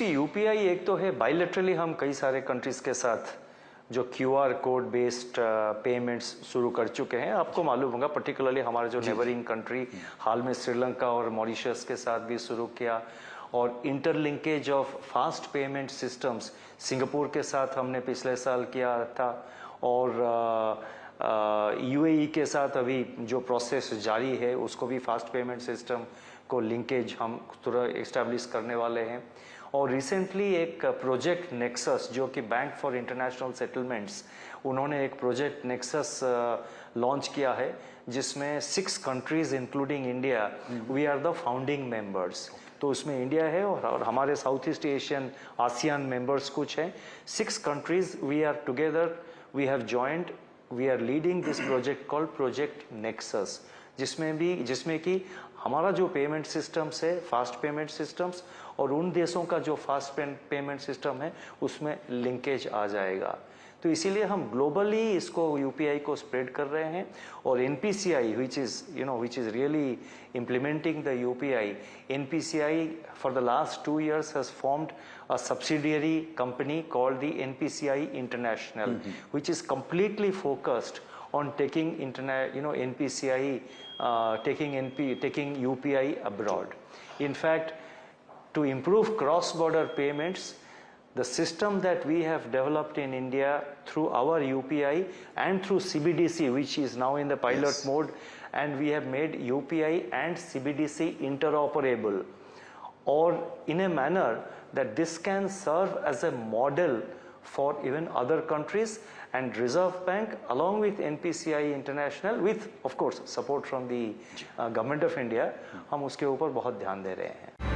UPI एक तो है बायलैटरली हम कई सारे कंट्रीज के साथ जो क्यूआर कोड बेस्ड पेमेंट्स शुरू कर चुके हैं। आपको मालूम होगा पर्टिकुलरली हमारे जो नेबरिंग कंट्री हाल में श्रीलंका और मॉरिशस के साथ भी शुरू किया, और interlinkage of fast payment systems Singapore के साथ हमने पिछले साल किया था, और यूएई के साथ अभी जो प्रोसेस जारी है उसको भी फास्ट पेमेंट सिस्टम को लिंकेज हम तुरंत एस्टैब्लिश करने वाले हैं। और रिसेंटली एक प्रोजेक्ट नेक्सस जो कि बैंक फॉर इंटरनेशनल सेटलमेंट्स, उन्होंने एक प्रोजेक्ट नेक्सस लॉन्च किया है जिसमें 6 countries including India we are the founding members. तो उसमें इंडिया है और हमारे south east Asian ASEAN members कुछ हैं। 6 countries we are together, we have joined, we are leading this project called project Nexus, जिसमें कि हमारा जो पेमेंट सिस्टम्स है फास्ट पेमेंट सिस्टम्स और उन देशों का जो फास्ट पेमेंट सिस्टम है उसमें लिंकेज आ जाएगा। तो इसीलिए हम ग्लोबली इसको यूपीआई को स्प्रेड कर रहे हैं। और NPCI which is really implementing the UPI, NPCI for the last 2 years has formed a subsidiary company called the NPCI International, which is completely focused on taking NPCI, taking UPI abroad. In fact, to improve cross-border payments, the system that we have developed in India through our UPI and through CBDC, which is now in the pilot mode, and we have made UPI and CBDC interoperable, or in a manner that this can serve as a model for even other countries, and Reserve Bank along with NPCI International with of course support from the government of India, हम उसके ऊपर बहुत ध्यान दे रहे हैं।